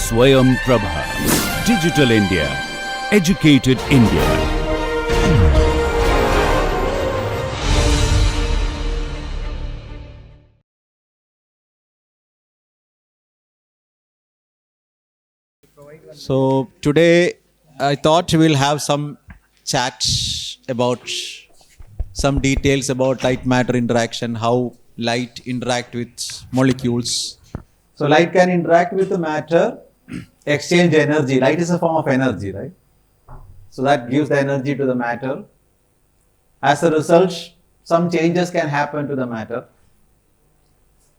Swayam Prabha. Digital India. Educated India. So today I thought we'll have some chat about some details about light matter interaction, how light interact with molecules. So light can interact with the matter, exchange energy. Light is a form of energy, right? So that gives the energy to the matter. As a result, some changes can happen to the matter.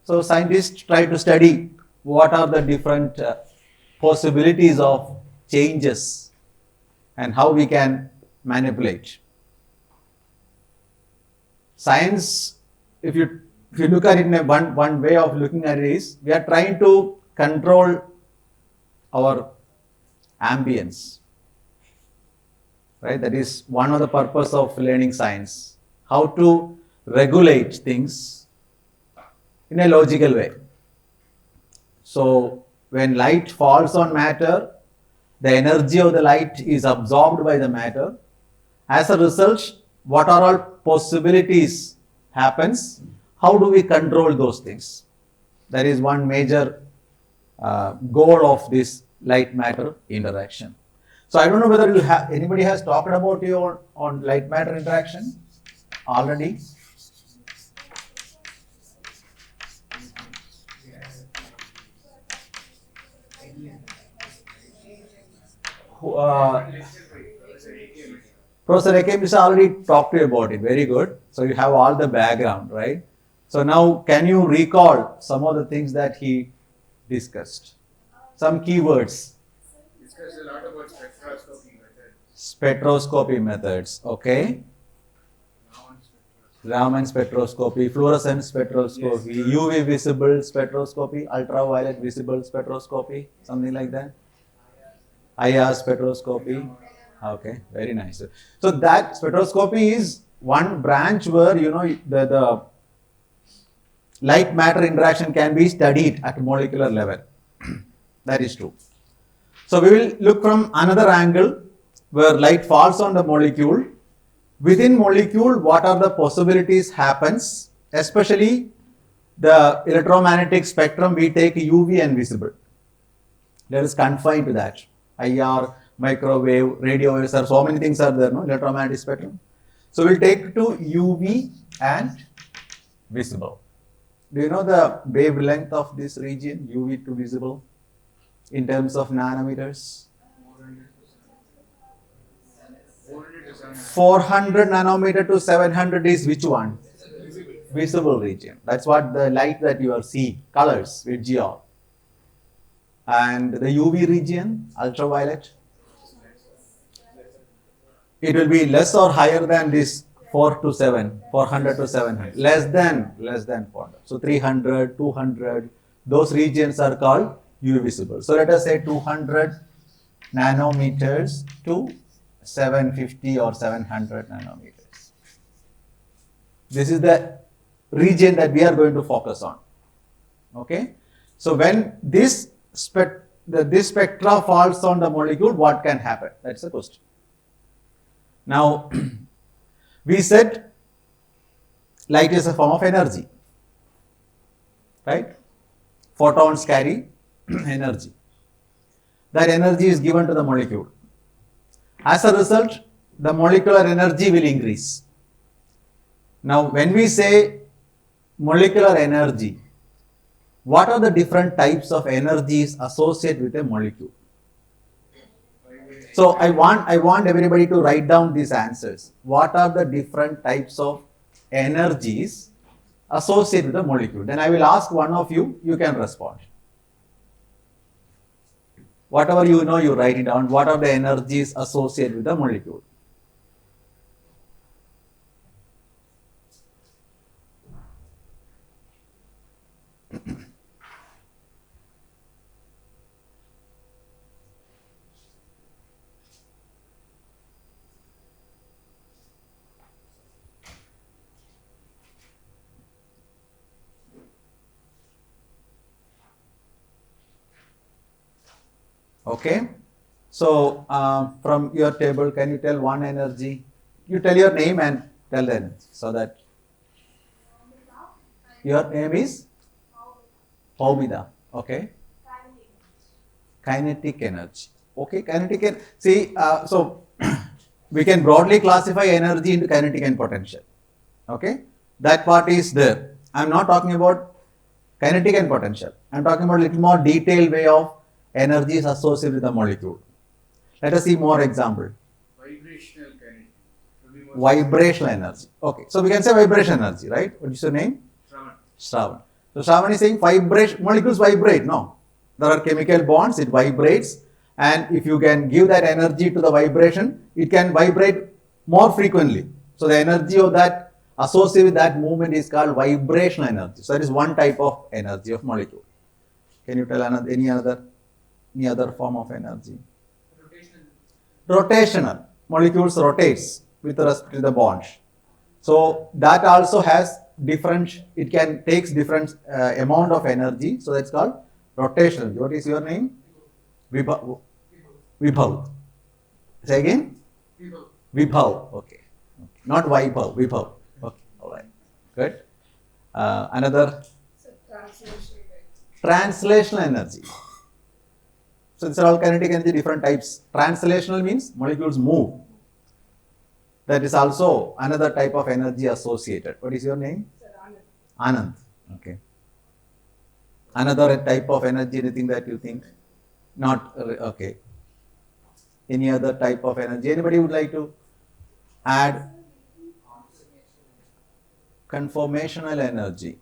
So scientists try to study what are the different possibilities of changes and how we can manipulate. Science, if you look at it in one way of looking at it is, we are trying to control our ambience. Right? That is one of the purpose of learning science. How to regulate things in a logical way. So when light falls on matter, the energy of the light is absorbed by the matter. As a result, what are all possibilities happens? How do we control those things? That is one major goal of this light matter interaction. So I don't know whether anybody has talked about you on light matter interaction already. Professor Akemis already talked to you about it. Very good. So you have all the background, right? So now can you recall some of the things that he discussed? Some keywords. Discussed a lot about spectroscopy methods. Spectroscopy methods, okay. Raman spectroscopy, fluorescence spectroscopy, yes. UV visible spectroscopy, ultraviolet visible spectroscopy, something like that. IR spectroscopy. Okay, very nice. So that spectroscopy is one branch where the light matter interaction can be studied at molecular level. That is true. So we will look from another angle where light falls on the molecule. Within molecule, what are the possibilities happens, especially the electromagnetic spectrum, we take UV and visible. Let us confine to that. IR, microwave, radio waves, are so many things are there, no? Electromagnetic spectrum. So we'll take to UV and visible. Do you know the wavelength of this region, UV to visible, in terms of nanometers? 400 nanometer to 700 is which one? Visible region. That's what the light that you are seeing, colors with GR. And the UV region, ultraviolet, it will be less or higher than this 400 to 700. Less than 400. So 300, 200, those regions are called UV visible. So let us say 200 nanometers to 750 or 700 nanometers. This is the region that we are going to focus on. Okay. So when this spectra falls on the molecule, what can happen? That's the question. Now, we said light is a form of energy, right? Photons carry energy. That energy is given to the molecule. As a result, the molecular energy will increase. Now, when we say molecular energy, what are the different types of energies associated with a molecule? So I want everybody to write down these answers. What are the different types of energies associated with a molecule? Then I will ask one of you, you can respond. Whatever you know, you write it down. What are the energies associated with the molecule? Okay. So from your table, can you tell one energy? You tell your name and tell the energy. So that your name is Paumida. Okay. Kinetic energy. Okay, kinetic energy. See, so we can broadly classify energy into kinetic and potential. Okay, that part is there. I am not talking about kinetic and potential. I am talking about a little more detailed way of energies associated with the molecule. Let us see more example. Vibrational kinetic. Will be more Vibrational energy. Okay, so we can say vibration energy, right? What is your name? Shravan. Shravan. So Shravan is saying molecules vibrate. No, there are chemical bonds. It vibrates, and if you can give that energy to the vibration, it can vibrate more frequently. So the energy of that associated with that movement is called vibrational energy. So that is one type of energy of molecule. Can you tell any other form of energy? Rotational. Molecules rotates with respect to the bond. So that also has different, it can takes different amount of energy. So that's called rotational. What is your name? Vibhav. Say again? Vibhav. Okay. Not Vaibhav, Vibhav. Okay. All right. Good. Another? Translational energy. So these are all kinetic energy, different types. Translational means molecules move. That is also another type of energy associated. What is your name? Anand. Okay. Another type of energy, anything that you think? Not, okay. Any other type of energy? Anybody would like to add? Conformational energy.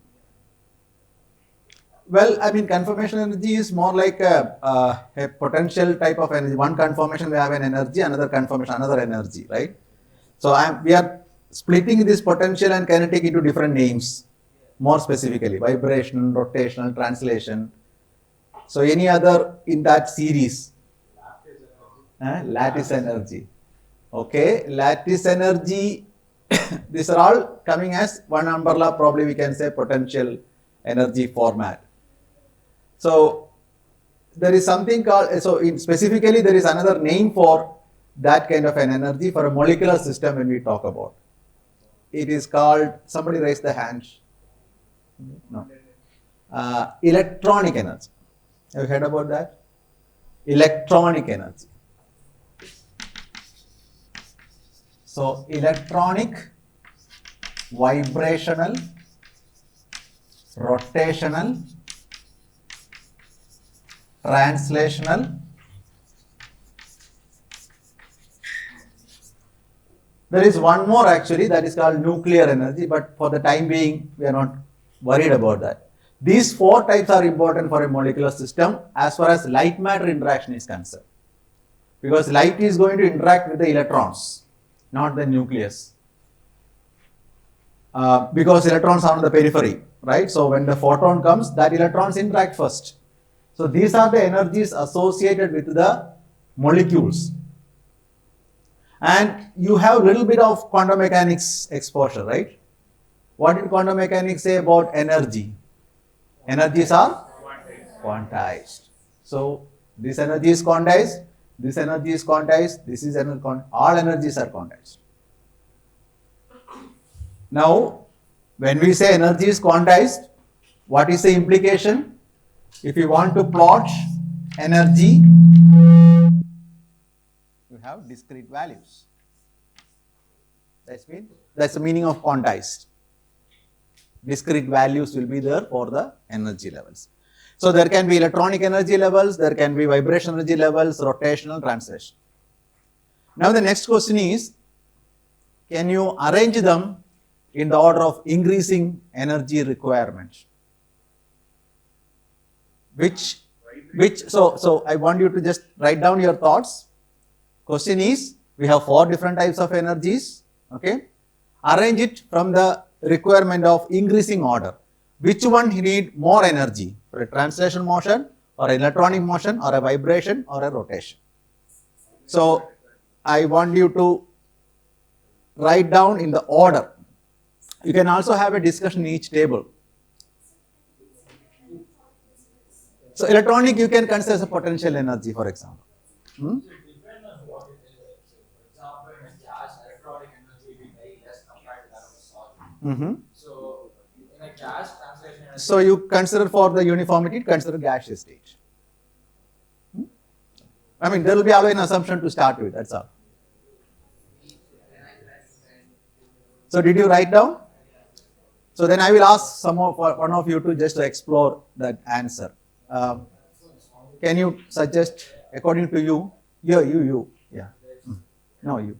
Well, I mean, conformational energy is more like a potential type of energy. One conformation we have an energy, another conformation, another energy, right? So we are splitting this potential and kinetic into different names, more specifically, vibration, rotational, translation. So any other in that series? Lattice energy. Okay, lattice energy, these are all coming as one umbrella, probably we can say potential energy format. So there is something called, specifically there is another name for that kind of an energy for a molecular system when we talk about. It is called, somebody raise the hand. No. Electronic energy. Have you heard about that? Electronic energy. So electronic, vibrational, rotational, translational. There is one more actually, that is called nuclear energy, but for the time being we are not worried about that. These four types are important for a molecular system as far as light matter interaction is concerned, because light is going to interact with the electrons, not the nucleus, because electrons are on the periphery, right? So when the photon comes, that electrons interact first. So these are the energies associated with the molecules. And you have a little bit of quantum mechanics exposure, right? What did quantum mechanics say about energy? Energies are quantized. So this energy is quantized, this energy is quantized, this is all energies are quantized. Now, when we say energy is quantized, what is the implication? If you want to plot energy, you have discrete values. That's the meaning of quantized. Discrete values will be there for the energy levels. So there can be electronic energy levels, there can be vibration energy levels, rotational, translation. Now the next question is, can you arrange them in the order of increasing energy requirement? So I want you to just write down your thoughts. Question is, we have four different types of energies, okay? Arrange it from the requirement of increasing order. Which one need more energy? For a translation motion, or electronic motion, or a vibration, or a rotation? So I want you to write down in the order. You can also have a discussion in each table. So electronic you can consider as a potential energy, for example. Hmm? Mm-hmm. So you consider for the uniformity, consider gaseous state. I mean, there will be always an assumption to start with, that's all. So did you write down? So then I will ask one of you to just explore that answer. Can you suggest, according to you, you, yeah. No, you.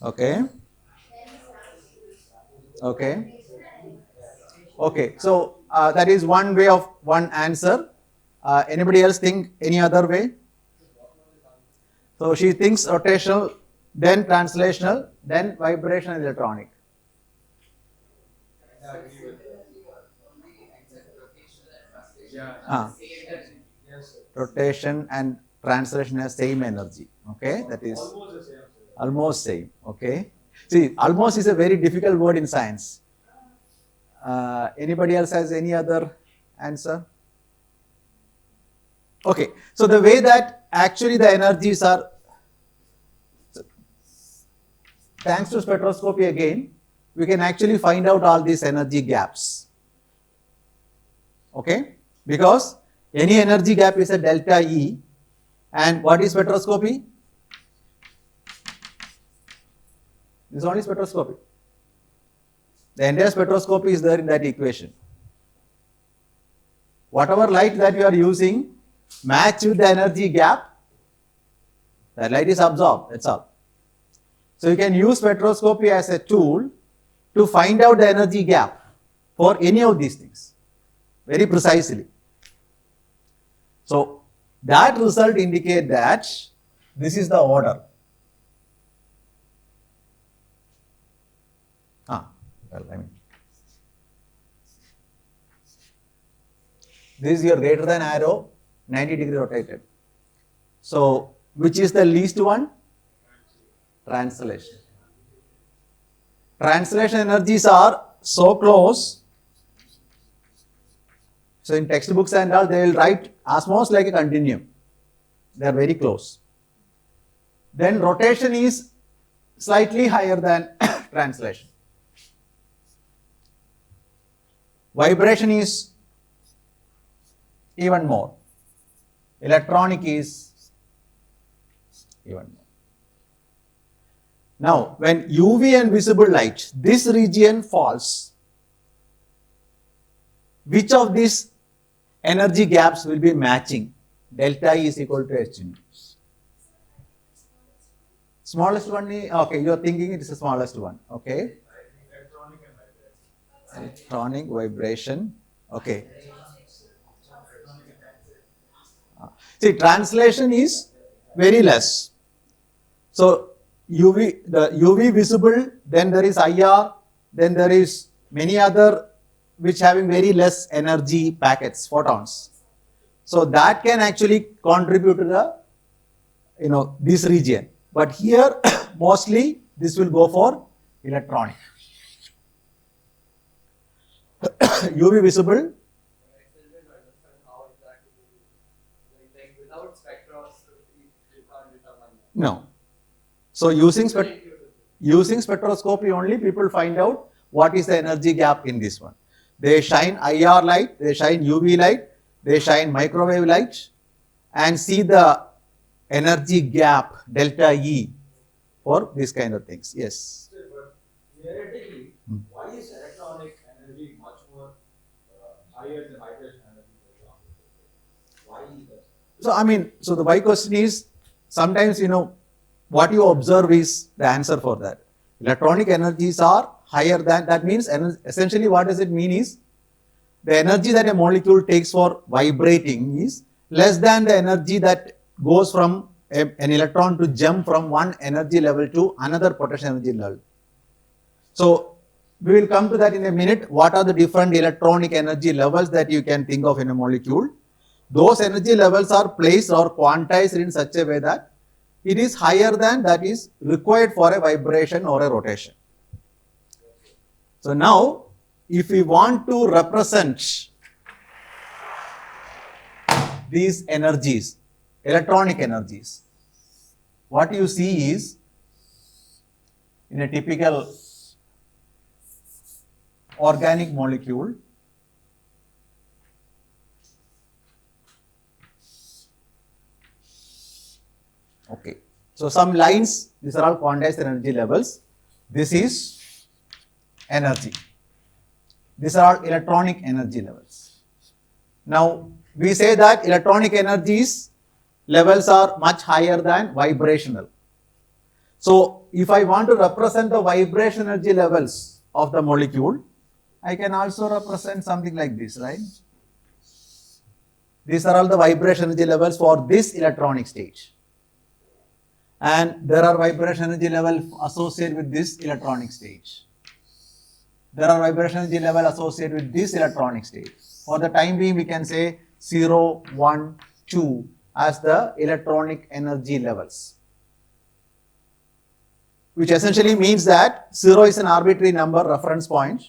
Okay. Okay. Okay. So that is one way of one answer. Anybody else think any other way? So she thinks rotational, then translational, then vibrational electronic. Rotation and translation has same energy. Okay, that is almost same. Okay. See, almost is a very difficult word in science. Anybody else has any other answer? Okay, so the way that actually the energies are, thanks to spectroscopy again, we can actually find out all these energy gaps. Okay, because any energy gap is a delta E, and what is spectroscopy? This is only spectroscopy. The entire spectroscopy is there in that equation. Whatever light that you are using, match with the energy gap, that light is absorbed, that's all. So you can use spectroscopy as a tool to find out the energy gap for any of these things, very precisely. So that result indicates that this is the order. This is your greater than arrow, 90-degree rotated. So which is the least one? Translation. Translation energies are so close. So in textbooks and all, they will write almost like a continuum. They are very close. Then rotation is slightly higher than translation. Vibration is even more. Electronic is even more. Now, when UV and visible light, this region falls, which of these energy gaps will be matching? Delta E is equal to H into. Smallest one, okay, you are thinking it is the smallest one, okay. Electronic vibration, okay. See, translation is very less. So the UV visible, then there is IR, then there is many other which having very less energy packets, photons. So that can actually contribute to the, this region. But here, mostly this will go for electronic. UV visible. No. So using spectroscopy only, people find out what is the energy gap in this one. They shine IR light, they shine UV light, they shine microwave light, and see the energy gap, delta E, for these kind of things. Yes. But theoretically, why is electronic energy much more higher than vibration energy? Why is that? So the why question is, sometimes, what you observe is the answer for that. Electronic energies are higher than, that means essentially what does it mean is, the energy that a molecule takes for vibrating is less than the energy that goes from an electron to jump from one energy level to another potential energy level. So we will come to that in a minute. What are the different electronic energy levels that you can think of in a molecule? Those energy levels are placed or quantized in such a way that it is higher than that is required for a vibration or a rotation. So now, if we want to represent these energies, electronic energies, what you see is, in a typical organic molecule, okay. So some lines, these are all quantized energy levels. This is energy. These are all electronic energy levels. Now, we say that electronic energies levels are much higher than vibrational. So, if I want to represent the vibration energy levels of the molecule, I can also represent something like this, right? These are all the vibration energy levels for this electronic stage. And there are vibration energy levels associated with this electronic stage. There are vibration energy levels associated with this electronic stage. For the time being, we can say 0, 1, 2 as the electronic energy levels, which essentially means that 0 is an arbitrary number, reference point.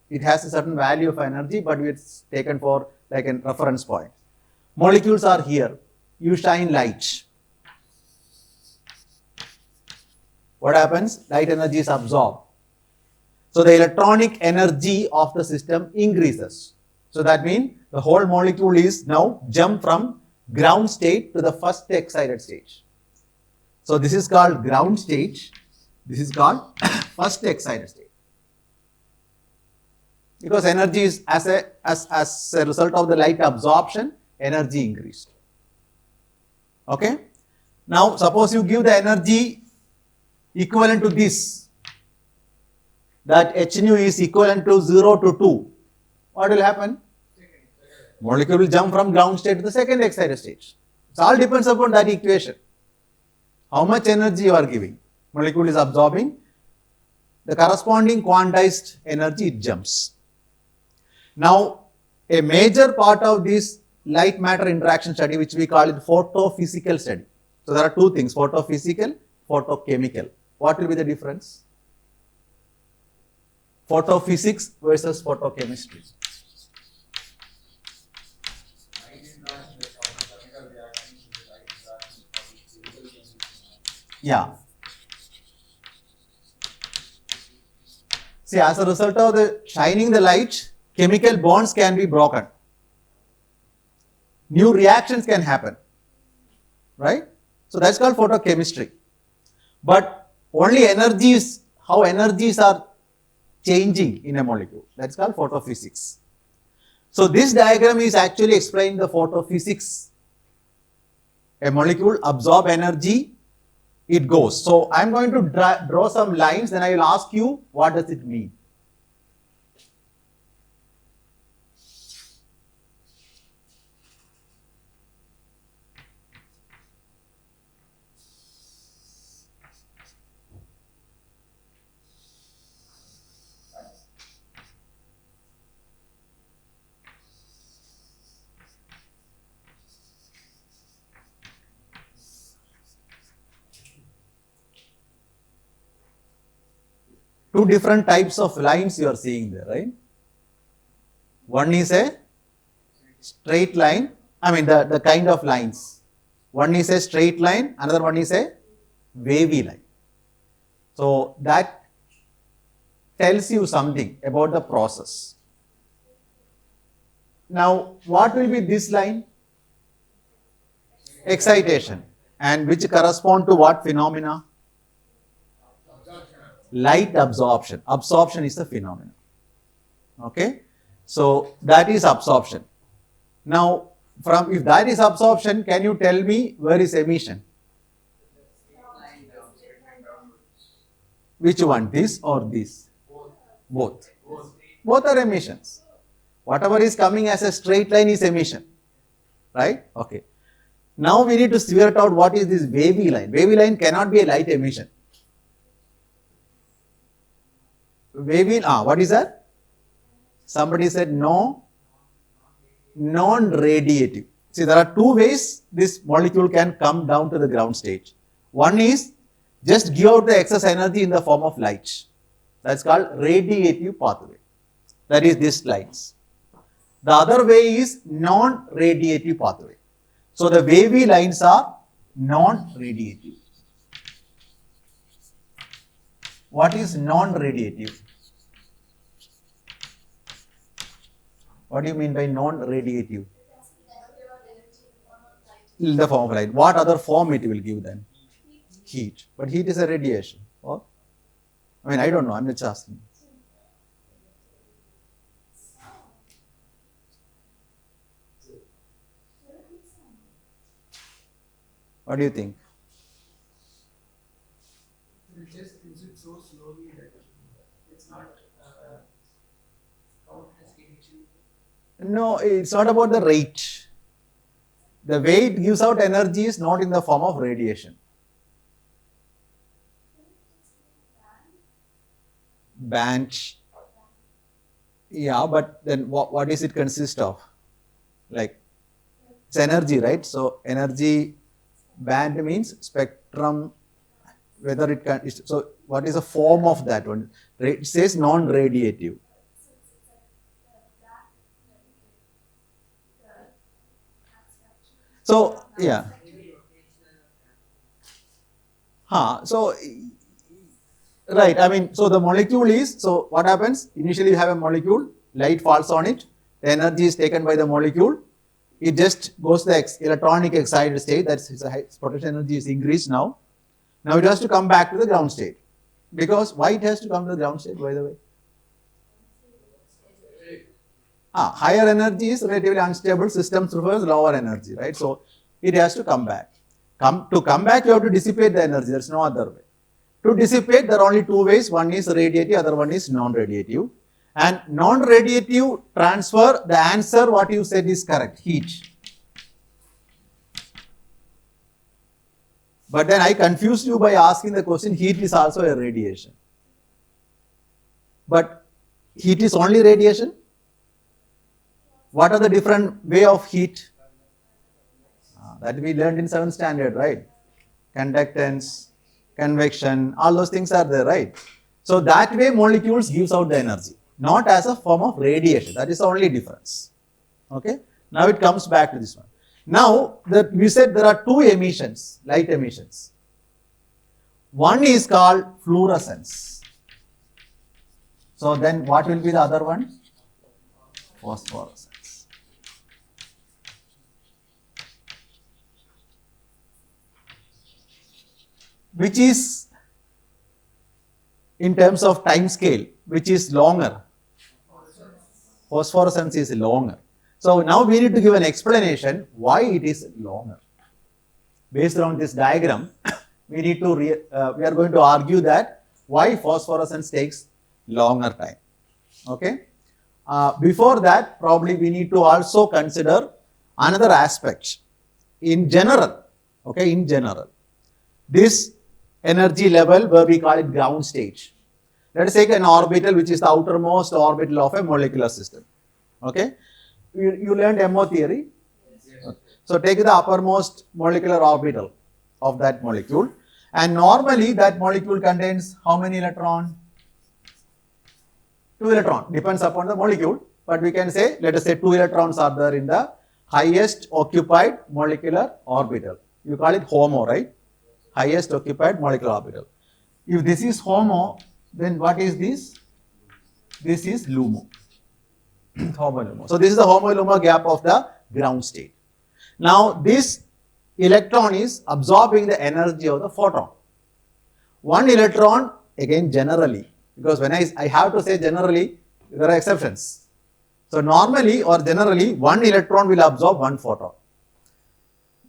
It has a certain value of energy, but it's taken for like a reference point. Molecules are here. You shine light. What happens? Light energy is absorbed. So the electronic energy of the system increases. So that means the whole molecule is now jump from ground state to the first excited stage. So this is called ground stage. This is called first excited state. Because energy is as a result of the light absorption, energy increased. Okay. Now suppose you give the energy equivalent to this, that h nu is equivalent to 0 to 2. What will happen? Molecule will jump from ground state to the second excited state. It all depends upon that equation. How much energy you are giving. Molecule is absorbing. The corresponding quantized energy, it jumps. Now, a major part of this light matter interaction study, which we call it photophysical study. So there are two things, photophysical, photochemical. What will be the difference? Photophysics versus photochemistry. Yeah. See, as a result of the shining the light, chemical bonds can be broken. New reactions can happen. Right? So that's called photochemistry. But only energies, how energies are changing in a molecule. That's called photophysics. So this diagram is actually explaining the photophysics. A molecule absorbs energy, it goes. So I'm going to draw some lines, then I will ask you what does it mean. Two different types of lines you are seeing there, right? One is a straight line, the kind of lines. One is a straight line, another one is a wavy line. So that tells you something about the process. Now, what will be this line? Excitation. And which correspond to what phenomena? Light absorption. Absorption is the phenomenon. Okay. So that is absorption. Now, if that is absorption, can you tell me where is emission? Which one? This or this? Both. Both are emissions. Whatever is coming as a straight line is emission. Right? Okay. Now we need to figure out what is this wavy line. Wavy line cannot be a light emission. Wavy, what is that? Somebody said no, non-radiative. See, there are two ways this molecule can come down to the ground state. One is just give out the excess energy in the form of light. That's called radiative pathway. That is these lines. The other way is non-radiative pathway. So the wavy lines are non-radiative. What is non-radiative? What do you mean by non-radiative? In the form of light. What other form it will give then? Heat. But heat is a radiation. Or? I mean, I don't know. I'm just asking. What do you think? It just gives it so slowly that it's not counted as emission. No, it's not about the rate. The way it gives out energy is not in the form of radiation. Band. Yeah, but then what is it consist of? Like, it's energy, right? So energy band means spectrum, whether it can, so what is the form of that one? It says non-radiative. So, yeah. So, right, I mean, so the molecule is, so what happens? Initially you have a molecule, light falls on it, the energy is taken by the molecule, it just goes to the electronic excited state, that's its potential energy is increased now. Now it has to come back to the ground state. Because why it has to come to the ground state, by the way? Higher energy is relatively unstable, systems prefers lower energy, right? So it has to come back. To come back, you have to dissipate the energy, there's no other way. To dissipate, there are only two ways, one is radiative, other one is non-radiative. And non-radiative transfer, the answer what you said is correct, heat. But then I confused you by asking the question, heat is also a radiation. But heat is only radiation? What are the different way of heat? That we learned in 7th standard, right? Conductance, convection, all those things are there, right? So that way molecules gives out the energy, not as a form of radiation. That is the only difference. Okay? Now it comes back to this one. Now, we said there are two emissions, light emissions. One is called fluorescence. So then what will be the other one? Phosphorescence. Which is, in terms of time scale, which is longer? Phosphorescence is longer. So now we need to give an explanation why it is longer. Based on this diagram, we need to we are going to argue that why phosphorescence takes longer time. Okay. Before that, probably we need to also consider another aspect. In general, okay, in general, this energy level where we call it ground state. Let us take an orbital which is the outermost orbital of a molecular system. Okay. You learned MO theory. Okay. So take the uppermost molecular orbital of that molecule, and normally that molecule contains how many electrons? 2 electrons, depends upon the molecule, but we can say, let us say 2 electrons are there in the highest occupied molecular orbital. You call it HOMO, right? Highest occupied molecular orbital. If this is HOMO, then what is this? This is LUMO. HOMO-LUMO. So this is the HOMO-LUMO gap of the ground state. Now this electron is absorbing the energy of the photon. One electron, again generally, because when I have to say generally, there are exceptions. So normally or generally, one electron will absorb one photon.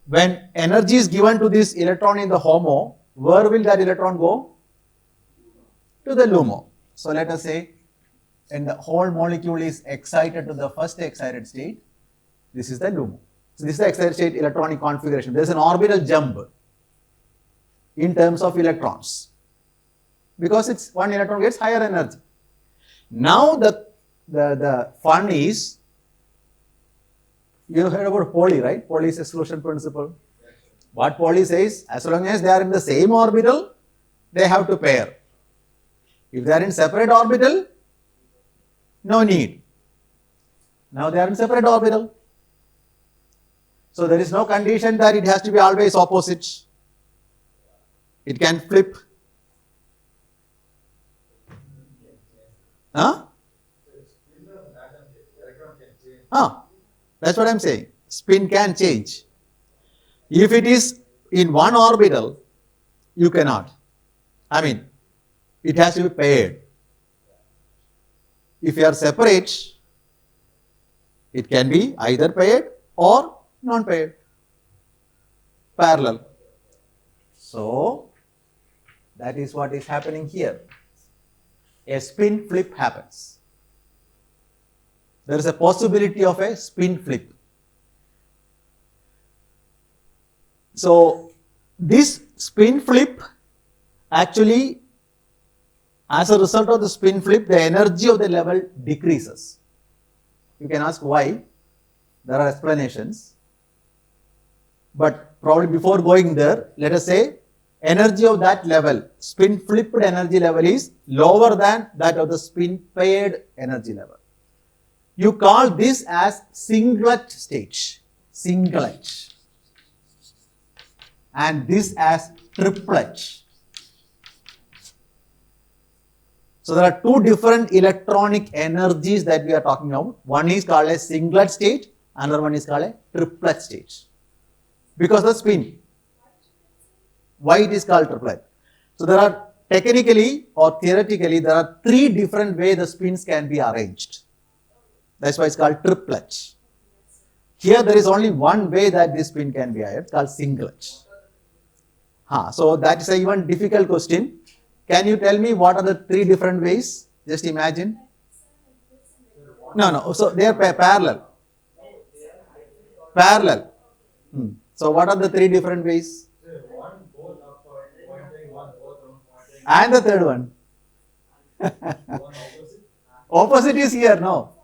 When energy is given to this electron in the HOMO, where will that electron go? To the LUMO. So let us say, and the whole molecule is excited to the first excited state, this is the LUMO. So this is the excited state electronic configuration. There is an orbital jump in terms of electrons, because it's one electron gets higher energy. Now the fun is, you heard about Pauli, right? Pauli's exclusion principle. What Pauli says, as long as they are in the same orbital, they have to pair. If they are in separate orbital, no need. Now they are in separate orbital. So there is no condition that it has to be always opposite. It can flip. Huh? That's what I'm saying. Spin can change. If it is in one orbital, you cannot. I mean, it has to be paired. If you are separate, it can be either paired or non-paired, parallel. So, that is what is happening here. A spin flip happens. There is a possibility of a spin flip. So, this spin flip actually, as a result of the spin flip, the energy of the level decreases. You can ask why. There are explanations. But probably before going there, let us say energy of that level, spin flipped energy level is lower than that of the spin paired energy level. You call this as singlet state, singlet, and this as triplet. So there are two different electronic energies that we are talking about. One is called a singlet state, another one is called a triplet state. Because of the spin. Why it is called triplet? So there are technically or theoretically there are three different ways the spins can be arranged. That's why it's called triplet. Here there is only one way that this spin can be arranged, called singlet. So that is a even difficult question. Can you tell me what are the three different ways? Just imagine. No. So they are parallel. Parallel. So what are the three different ways? One both up pointing, one both down pointing. And the third one. One opposite. Opposite is here, no.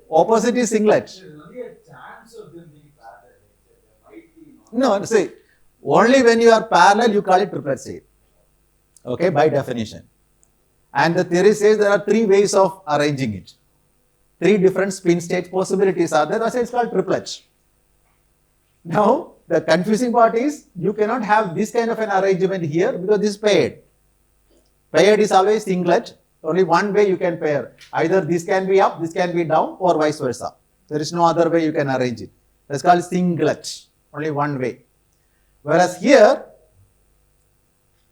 Opposite is singlet. There is only a chance of them being parallel. There might be No, see, only when you are parallel you call it triplet state. Okay, by definition. And the theory says there are three ways of arranging it. Three different spin state possibilities are there. That's why it's called triplet. Now, the confusing part is you cannot have this kind of an arrangement here because this is paired. Paired is always singlet. Only one way you can pair. Either this can be up, this can be down, or vice versa. There is no other way you can arrange it. That's called singlet. Only one way. Whereas here,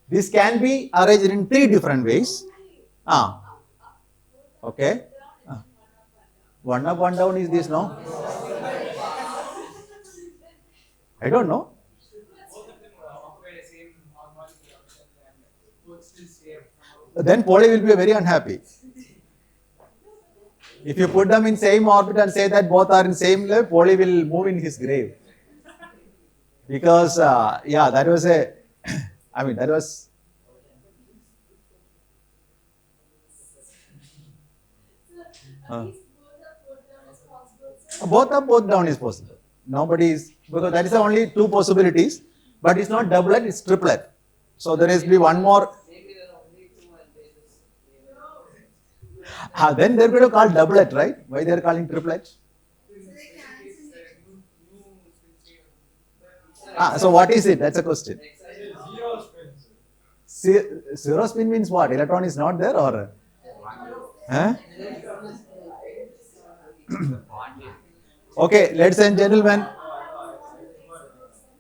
this can be arranged in three different ways. Okay. One up, one down is this, no? I don't know. Then Polly will be very unhappy. If you put them in same orbit and say that both are in same level, Polly will move in his grave. Because, that was a, that was. Both up, both down is possible. Nobody is, because that is the only two possibilities, but it's not doublet, it's triplet. So there is be one more. Then they're going to call doublet, right? Why they are calling triplet? So what is it? That's a question. Zero spin means what? Electron is not there or? Okay, ladies and gentlemen,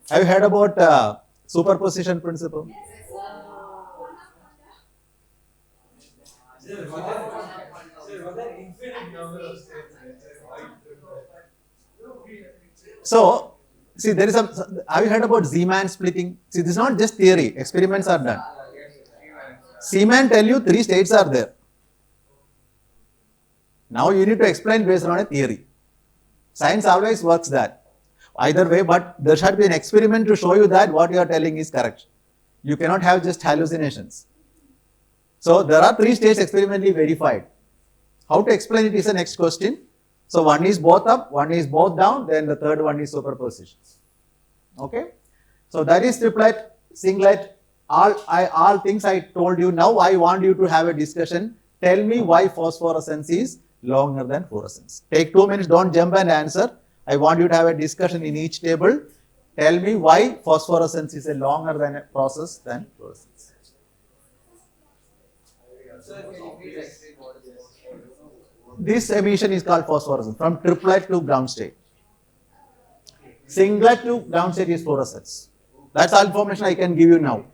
have you heard about superposition principle? So, see, there is some. Have you heard about Zeeman splitting? See, this is not just theory. Experiments are done. Zeeman tell you three states are there. Now you need to explain based on a theory. Science always works that. Either way, but there should be an experiment to show you that what you are telling is correct. You cannot have just hallucinations. So there are three states experimentally verified. How to explain it is the next question. So one is both up, one is both down, then the third one is superposition. Okay? So that is triplet, singlet, all things I told you. Now I want you to have a discussion. Tell me why phosphorescence is longer than fluorescence. Take 2 minutes, don't jump and answer. I want you to have a discussion in each table. Tell me why phosphorescence is a longer than a process than fluorescence. This emission is called phosphorescence from triplet to ground state. Singlet to ground state is fluorescence. That's all information I can give you now.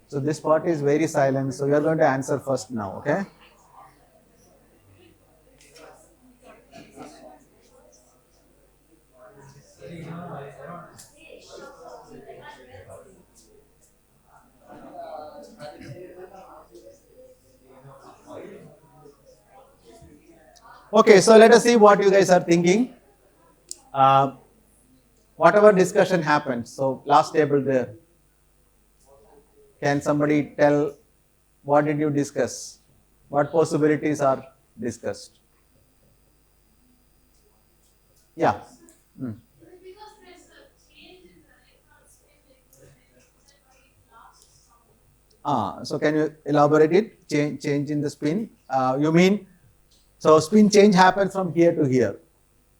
So this part is very silent. So you are going to answer first now, okay? Okay, so let us see what you guys are thinking. Whatever discussion happened, so last table there. Can somebody tell what did you discuss? What possibilities are discussed? Yeah. Because there's a change in the electron spin, So can you elaborate it? Change in the spin. You mean, so spin change happens from here to here.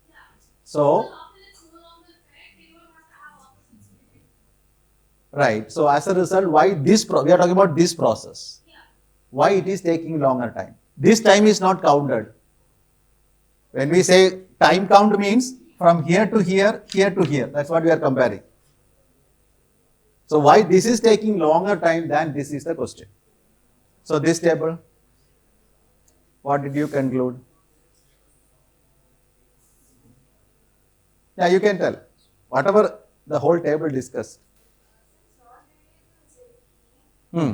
Yeah. So, After it's no longer correct, you don't have to have opposite spin. right. So as a result, why this, we are talking about this process. Yeah. Why it is taking longer time. This time is not counted. When we say time count means from here to here, here to here. That's what we are comparing. So why this is taking longer time than this is the question. So this table, what did you conclude? Yeah, you can tell. Whatever the whole table discussed. Hmm.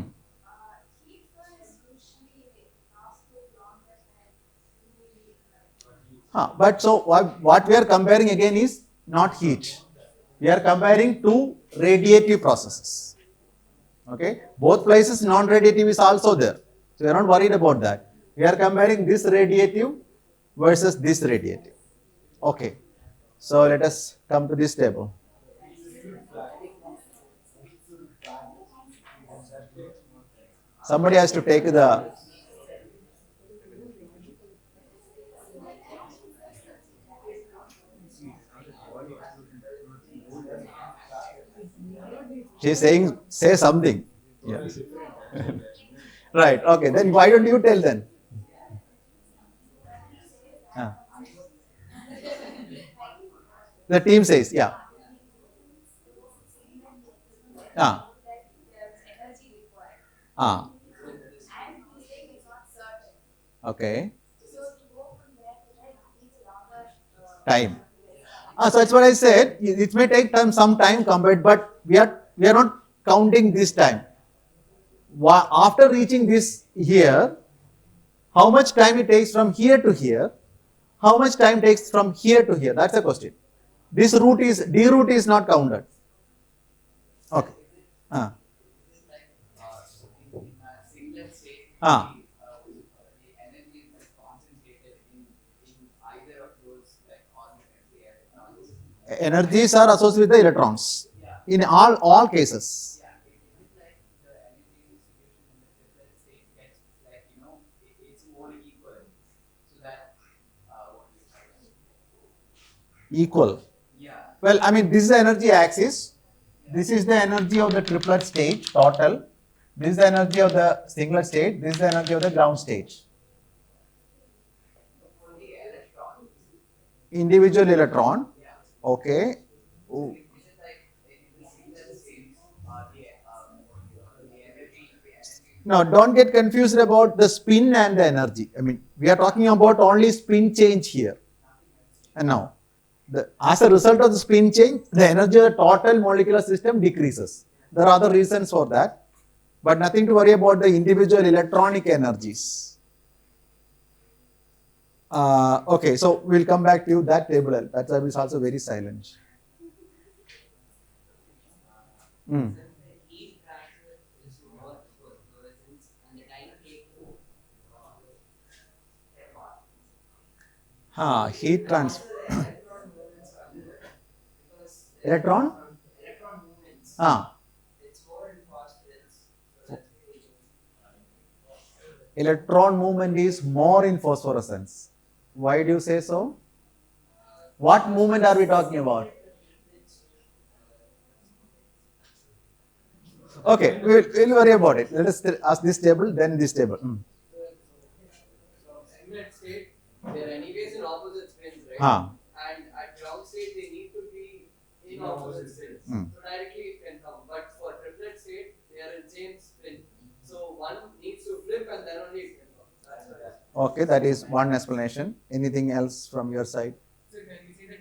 But so what we are comparing again is not heat. We are comparing two radiative processes. Okay, both places non-radiative is also there. So we are not worried about that. We are comparing this radiative versus this radiative. Okay, so let us come to this table. Somebody has to take the she's saying, say something. Yes. Right, okay, then why don't you tell then? The team says, yeah. Okay. Time. So that's what I said. It may take some time compared, but we are not counting this time. After reaching this here, how much time it takes from here to here? How much time takes from here to here? That's the question. This route is D route is not counted. Okay. Energies are associated with the electrons in all cases. Equal. Well, I mean, this is the energy axis. This is the energy of the triplet stage total. This is the energy of the singlet state. This is the energy of the ground stage. individual electron. Okay. Ooh. Now, don't get confused about the spin and the energy. I mean, we are talking about only spin change here. And now, as a result of the spin change, the energy of the total molecular system decreases. There are other reasons for that, but nothing to worry about the individual electronic energies. Okay, so we'll come back to that table. That table is also very silent. Mm. Heat transfer is more for fluorescence and the time taken. Heat transfer. Electron Electron? movements. It's more in phosphorescence. So that's Electron movement is more in phosphorescence. Why do you say so? What movement are we talking about? Okay, we'll worry about it. Let us ask this table, then this table. singlet state, they're anyways in opposite spins, right? Ah. And at ground state, they need to be in opposite spins. So directly it can come. But for triplet state, they are in same spin. So one needs to flip and then only it can come. That's what I Okay, that is one explanation. Anything else from your side? So when we say that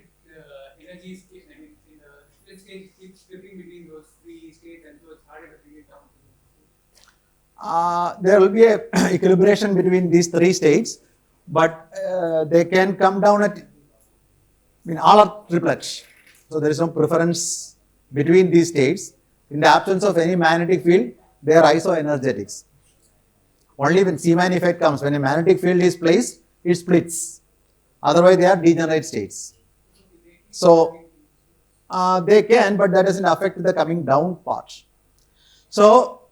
energies keep, I mean, in the split stage keeps flipping between those three states, and so it's harder to bring it down. There will be a equilibration between these three states, but they can come down at, all are triplets. So there is no preference between these states. In the absence of any magnetic field, they are isoenergetics. Only when Seemann effect comes, when a magnetic field is placed, it splits. Otherwise, they are degenerate states. So they can, but that doesn't affect the coming down part. So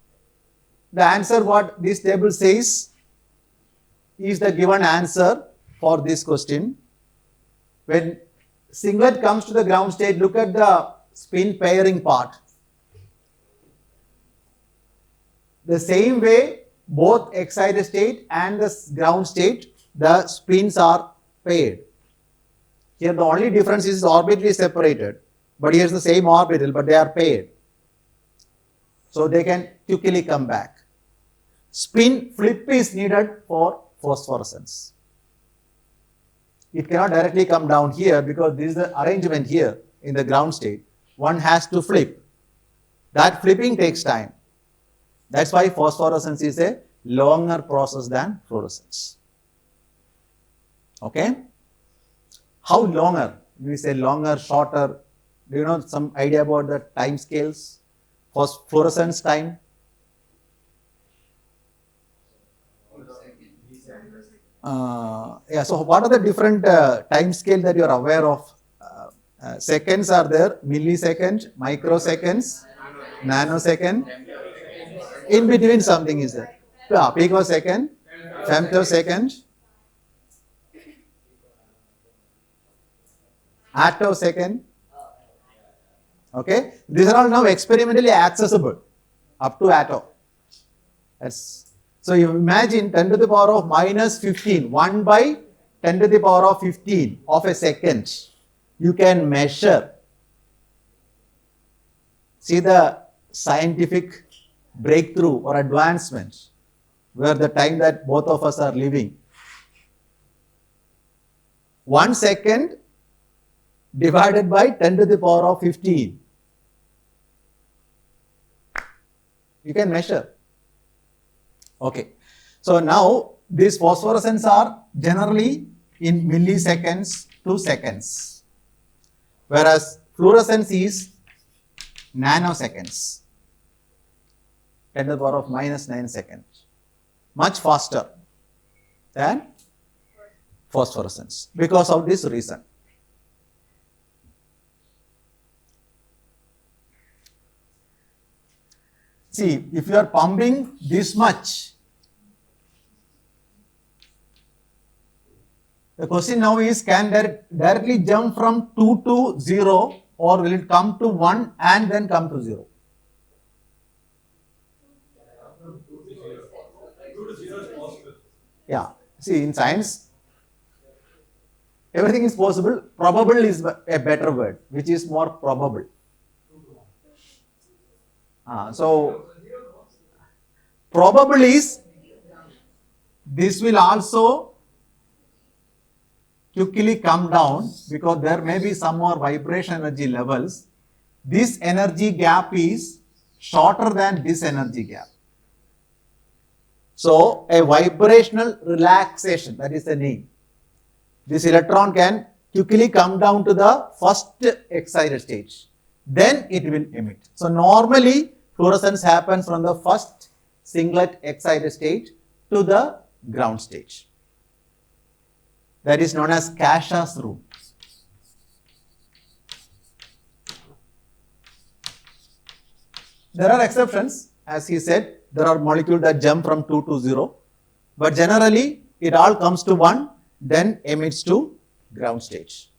the answer what this table says is the given answer for this question. When singlet comes to the ground state, look at the spin pairing part. The same way, both excited state and the ground state, the spins are paired. Here the only difference is orbitally separated, but here's the same orbital, but they are paired. So they can quickly come back. Spin flip is needed for phosphorescence. It cannot directly come down here because this is the arrangement here in the ground state. One has to flip. That flipping takes time. That's why phosphorescence is a longer process than fluorescence. Okay? How longer? We say longer, shorter. Do you know some idea about the time scales? For fluorescence time? So what are the different time scale that you are aware of? Seconds are there, millisecond, microseconds, nanosecond. In between something is there. Picosecond, femtosecond, attosecond. Okay, these are all now experimentally accessible up to atto. So you imagine 10 to the power of minus 15, 1 by 10 to the power of 15 of a second. You can measure. See the scientific breakthrough or advancement where the time that both of us are living. 1 second divided by 10 to the power of 15. You can measure. Okay. So now these phosphorescence are generally in milliseconds to seconds, whereas fluorescence is nanoseconds, 10 to the power of minus 9 seconds, much faster than phosphorescence because of this reason. See, if you are pumping this much, the question now is, can that directly jump from 2 to 0 or will it come to 1 and then come to 0? Yeah, see in science, Everything is possible. Probable is a better word. Which is more probable? So probable is this will also quickly come down because there may be some more vibration energy levels. This energy gap is shorter than this energy gap. So a vibrational relaxation, that is the name. This electron can quickly come down to the first excited stage. Then it will emit. So normally fluorescence happens from the first singlet excited state to the ground stage. That is known as Cash's rule. There are exceptions. As he said, there are molecules that jump from 2 to 0. But generally, it all comes to 1, then emits to ground stage.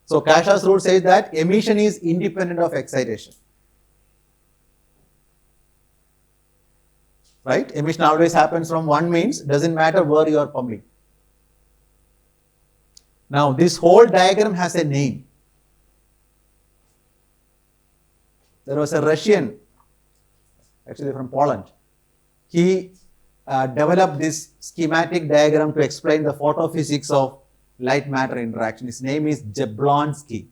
So Cash's rule says that emission is independent of excitation. Right? Emission always happens from 1 means, doesn't matter where you are pumping. Now, this whole diagram has a name. There was a Russian, actually from Poland. He developed this schematic diagram to explain the photophysics of light matter interaction. His name is Jablonsky.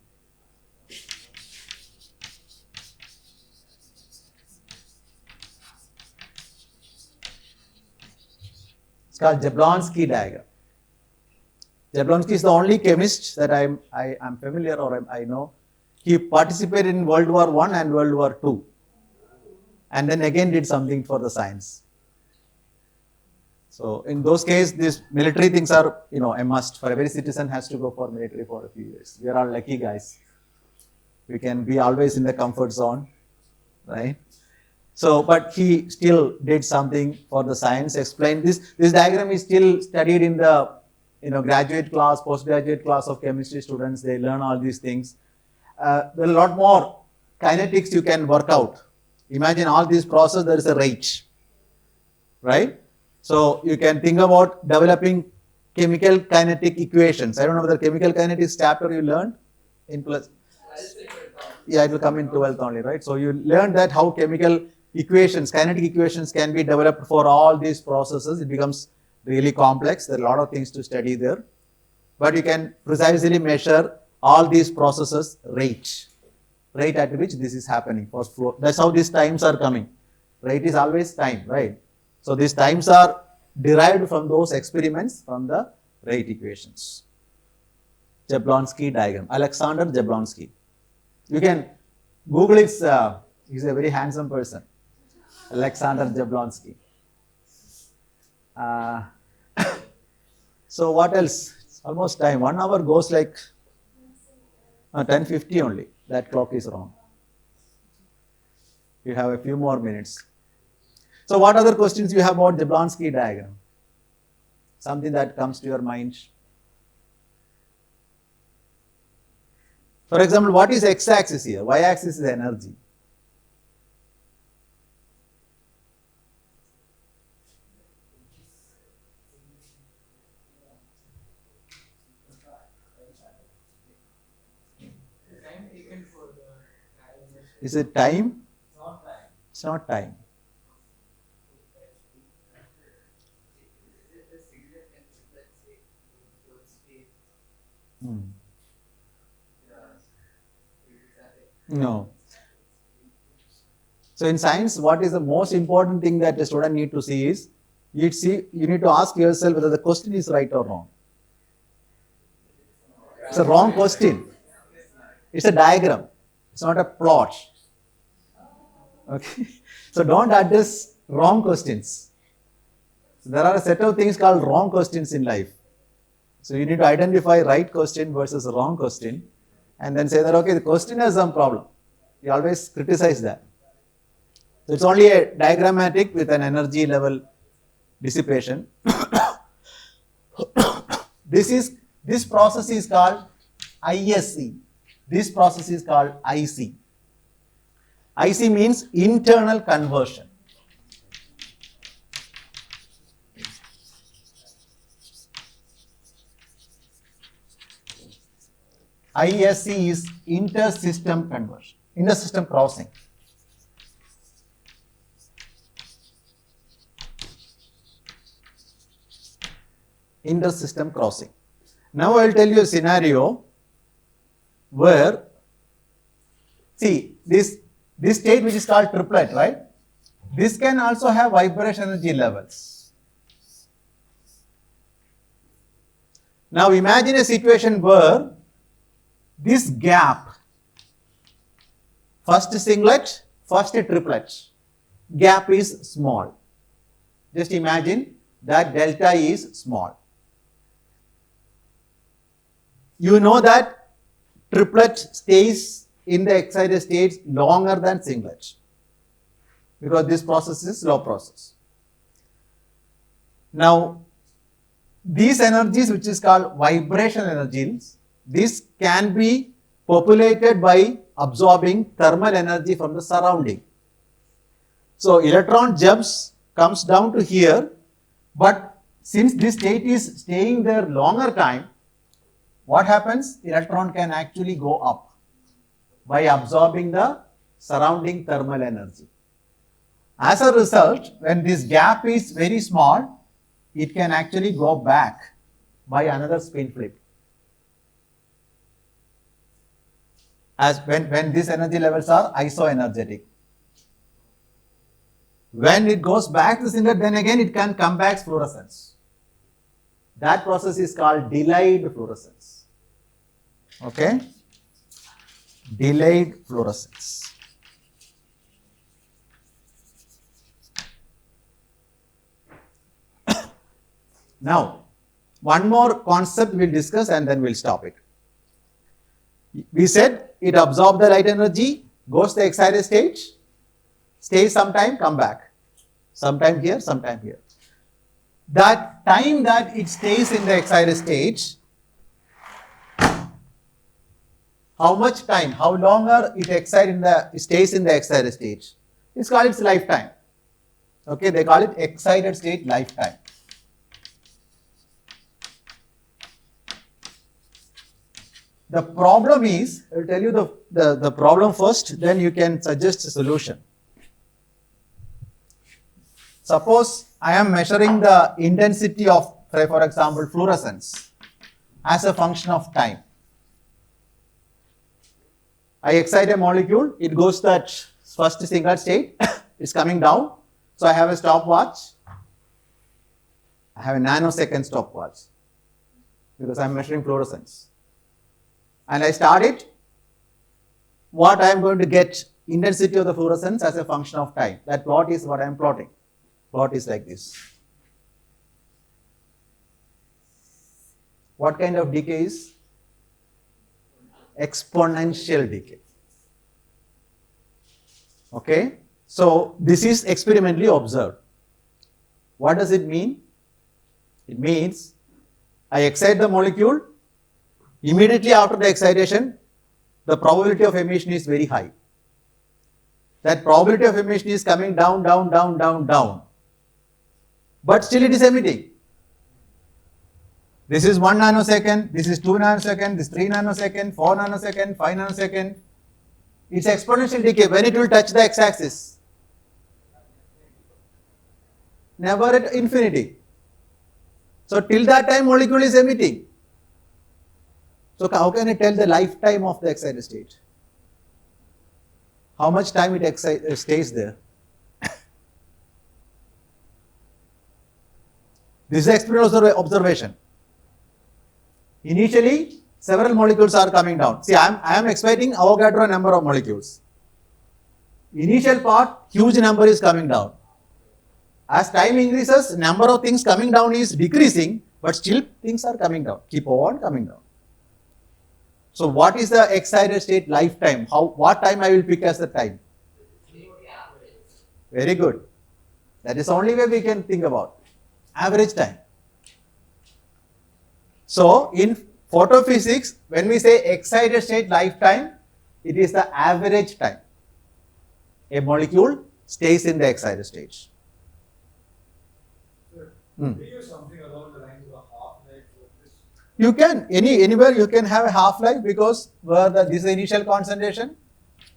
It's called Jablonsky diagram. Jablonsky is the only chemist that I am familiar or I know. He participated in World War I and World War II. And then again did something for the science. So in those cases, these military things are, a must. For every citizen has to go for military for a few years. We are all lucky guys. We can be always in the comfort zone, right? So, but he still did something for the science, explained this. This diagram is still studied in the graduate class, postgraduate class of chemistry students. They learn all these things. There are a lot more kinetics you can work out. Imagine all these processes, there is a rate, right? So you can think about developing chemical kinetic equations. I don't know whether chemical kinetics chapter you learned in plus. Yeah, it will come in 12th only, right? So you learned that how chemical equations, kinetic equations can be developed for all these processes. It becomes really complex. There are a lot of things to study there. But you can precisely measure all these processes rate at which this is happening. That's how these times are coming. Rate is always time, right? So these times are derived from those experiments from the rate equations. Jablonsky diagram, Alexander Jablonsky. You can Google it, he's a very handsome person. Alexander Jablonsky. So what else? It's almost time. 1 hour goes like 10:50 only. That clock is wrong. You have a few more minutes. So what other questions you have about Jablonsky diagram? Something that comes to your mind? For example, what is x-axis here? Y-axis is energy. Time taken for the trial. Is it time? It's not time. It's not time. Is it the singlet and triplet state in both states? No. So in science, what is the most important thing that a student need to see is, you need to ask yourself whether the question is right or wrong. It's a wrong question. It's a diagram. It's not a plot. Okay. So don't address wrong questions. So there are a set of things called wrong questions in life. So you need to identify right question versus wrong question and then say that, okay, the question has some problem. You always criticize that. So it's only a diagrammatic with an energy level dissipation. This process is called ISC. This process is called IC. IC means internal conversion. ISC is inter-system conversion, inter-system crossing. Inter-system crossing. Now I will tell you a scenario where, see, this state which is called triplet, right? This can also have vibration energy levels. Now imagine a situation where this gap, first singlet, first triplet, gap is small. Just imagine that delta is small. You know that triplet stays in the excited state longer than singlet because this process is slow process. Now, these energies which is called vibrational energies, this can be populated by absorbing thermal energy from the surrounding. So, electron jumps, comes down to here, but since this state is staying there longer time, what happens? The electron can actually go up by absorbing the surrounding thermal energy. As a result, when this gap is very small, it can actually go back by another spin flip. As when these energy levels are isoenergetic. When it goes back to singlet, then again it can come back fluorescence. That process is called delayed fluorescence. Okay? Delayed fluorescence. Now, one more concept we'll discuss and then we'll stop it. We said it absorbs the light energy, goes to the excited state, stays sometime, come back. Sometime here, sometime here. That time that it stays in the excited state, how much time, how longer it stays in the excited state? It's called its lifetime. Okay, they call it excited state lifetime. The problem is, I will tell you the problem first, then you can suggest a solution. Suppose I am measuring the intensity of, say for example, fluorescence as a function of time. I excite a molecule, it goes to that first singlet state, it's coming down. So I have a stopwatch. I have a nanosecond stopwatch because I am measuring fluorescence. And I start it, what I am going to get intensity of the fluorescence as a function of time. That plot is what I am plotting. Plot is like this. What kind of decay is? Exponential decay. Okay, so this is experimentally observed. What does it mean? It means I excite the molecule. Immediately after the excitation, the probability of emission is very high. That probability of emission is coming down, down, down, down, down. But still it is emitting. This is 1 nanosecond, this is 2 nanosecond, this 3 nanosecond, 4 nanosecond, 5 nanosecond. It's exponential decay when it will touch the x-axis. Never at infinity. So till that time molecule is emitting. So how can I tell the lifetime of the excited state? How much time it stays there? This is experimental observation. Initially, several molecules are coming down. See, I am exciting Avogadro number of molecules. Initial part, huge number is coming down. As time increases, number of things coming down is decreasing, but still things are coming down, keep on coming down. So what is the excited state lifetime? What time I will pick as the time? Very good. That is the only way we can think about. Average time. So in photophysics, when we say excited state lifetime, it is the average time a molecule stays in the excited state. Sir, we use something along the lines of a half-life of this. You can, anywhere you can have a half-life because where this is the initial concentration,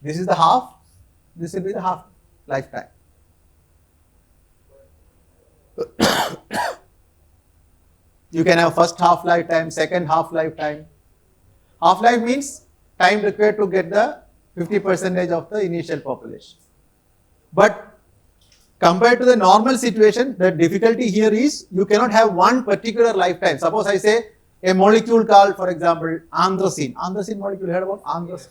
this is the half, this will be the half lifetime. You can have first half lifetime, second half lifetime. Half-life means time required to get the 50% of the initial population. But compared to the normal situation, the difficulty here is you cannot have one particular lifetime. Suppose I say a molecule called, for example, anthracene. Anthracene molecule, you heard about anthracene?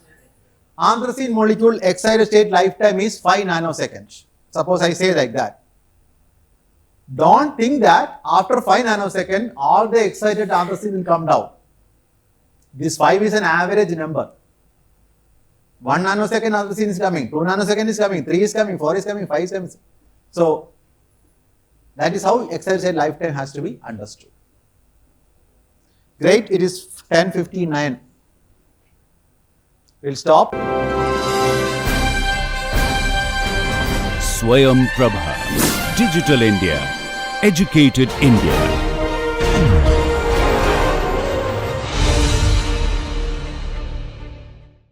Anthracene molecule excited state lifetime is 5 nanoseconds. Suppose I say like that. Don't think that after 5 nanoseconds, all the excited anthracene will come down. This 5 is an average number. 1 nanosecond anthracene is coming, 2 nanosecond is coming, 3 is coming, 4 is coming, 5 is coming. So, that is how excited state lifetime has to be understood. Great, it is 10:59. We'll stop. Swayam Prabha. Digital India. Educated India.